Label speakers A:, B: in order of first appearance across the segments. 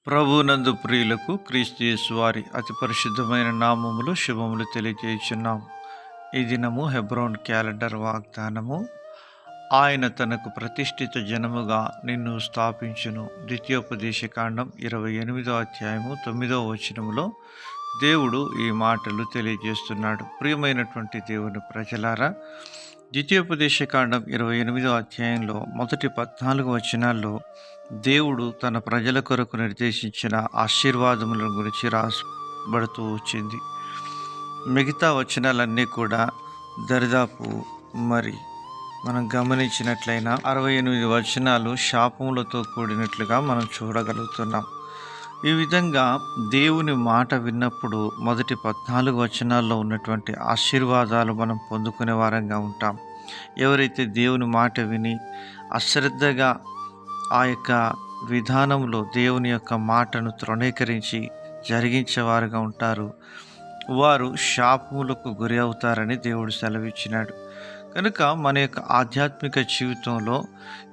A: ప్రభునందు ప్రియులకు క్రీస్తు యేసు వారి అతి పరిశుద్ధమైన నామములు శుభములు తెలియజేయుచున్నాం. ఈ దినము హెబ్రోన్ క్యాలెండర్ వాగ్దానము. ఆయన తనకు ప్రతిష్ఠిత జనముగా నిన్ను స్థాపించును. ద్వితీయోపదేశకాండం 28వ అధ్యాయము 9వ వచనములో దేవుడు ఈ మాటలు తెలియజేస్తున్నాడు. ప్రియమైనటువంటి దేవుని ప్రజలారా, ద్వితీయోపదేశకాండం 28వ అధ్యాయంలో మొదటి 14 వచనాల్లో దేవుడు తన ప్రజల కొరకు నిర్దేశించిన ఆశీర్వాదముల గురించి రాసబడుతూ వచ్చింది. మిగతా వచనాలన్నీ కూడా దరిదాపు మనం గమనించినట్లయినా 68 వచనాలు శాపములతో కూడినట్లుగా మనం చూడగలుగుతున్నాం. ఈ విధంగా దేవుని మాట విన్నప్పుడు మొదటి 14 వచనాల్లో ఉన్నటువంటి ఆశీర్వాదాలు మనం పొందుకునే వారంగా ఉంటాం. ఎవరైతే దేవుని మాట విని అశ్రద్ధగా ఆ యొక్క విధానంలో దేవుని యొక్క మాటను తృణీకరించి జరిగించేవారుగా ఉంటారు, వారు శాపములకు గురి అవుతారని దేవుడు సెలవిచ్చినాడు. కనుక మన యొక్క ఆధ్యాత్మిక జీవితంలో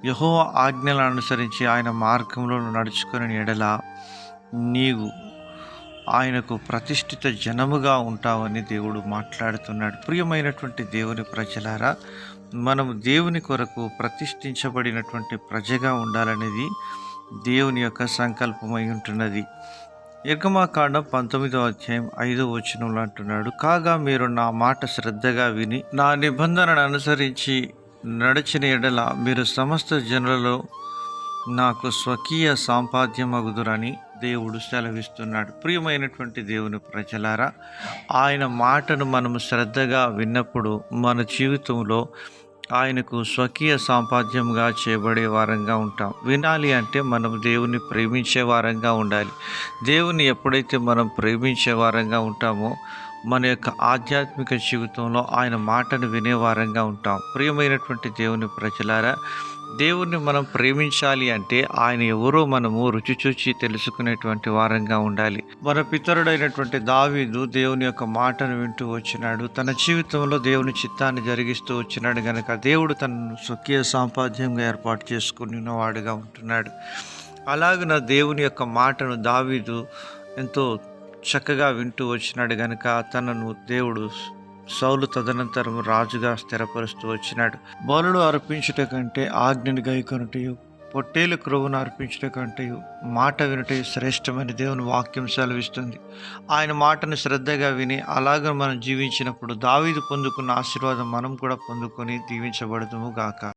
A: యెహోవా ఆజ్ఞలను అనుసరించి ఆయన మార్గంలో నడుచుకుని ఎడల నీవు ఆయనకు ప్రతిష్ఠిత జనముగా ఉంటావని దేవుడు మాట్లాడుతున్నాడు. ప్రియమైనటువంటి దేవుని ప్రజలారా, మనము దేవుని కొరకు ప్రతిష్ఠించబడినటువంటి ప్రజగా ఉండాలనేది దేవుని యొక్క సంకల్పమై ఉంటున్నది. నిర్గమాకాండం 19వ అధ్యాయం 5వ వచనంలో అంటున్నాడు, కాగా మీరు నా మాట శ్రద్ధగా విని నా నిబంధనను అనుసరించి నడిచిన ఎడల మీరు సమస్త జనులలో నాకు స్వకీయ సంపాద్యమగుదురని దేవుడు సెలవిస్తున్నాడు. ప్రియమైనటువంటి దేవుని ప్రజలారా, ఆయన మాటను మనము శ్రద్ధగా విన్నప్పుడు మన జీవితంలో ఆయనకు స్వకీయ సంపాద్యంగా చేయబడే వారంగా ఉంటాం. వినాలి అంటే మనం దేవుని ప్రేమించే వారంగా ఉండాలి. దేవుని ఎప్పుడైతే మనం ప్రేమించే వారంగా ఉంటామో మన యొక్క ఆధ్యాత్మిక జీవితంలో ఆయన మాటను వినే వారంగా ఉంటాం. ప్రియమైనటువంటి దేవుని ప్రజలారా, దేవుణ్ణి మనం ప్రేమించాలి అంటే ఆయన ఎవరో మనము రుచి చూచి తెలుసుకునేటువంటి వారంగా ఉండాలి. మన పితరుడైనటువంటి దావీదు దేవుని యొక్క మాటను వింటూ వచ్చినాడు. తన జీవితంలో దేవుని చిత్తాన్ని జరిగిస్తూ వచ్చినాడు కనుక దేవుడు తనను స్వకీయ సంపాద్యంగా ఏర్పాటు చేసుకుని వాడుగా ఉంటున్నాడు. అలాగున దేవుని యొక్క మాటను దావీదు ఎంతో చక్కగా వింటూ వచ్చినాడు కనుక తనను దేవుడు సౌలు తదనంతరం రాజుగా స్థిరపరుస్తూ వచ్చినాడు. బలులు అర్పించుట కంటే ఆజ్ఞను గైకొనుటయు, పొట్టేలు క్రొవ్వును అర్పించుట కంటే మాట వినుటయు శ్రేష్టమని దేవుని వాక్యం సెలవిస్తుంది. ఆయన మాటను శ్రద్ధగా విని అలాగ మనం జీవించినప్పుడు దావీదు పొందుకున్న ఆశీర్వాదం మనం కూడా పొందుకొని దీవించబడదుము గాక.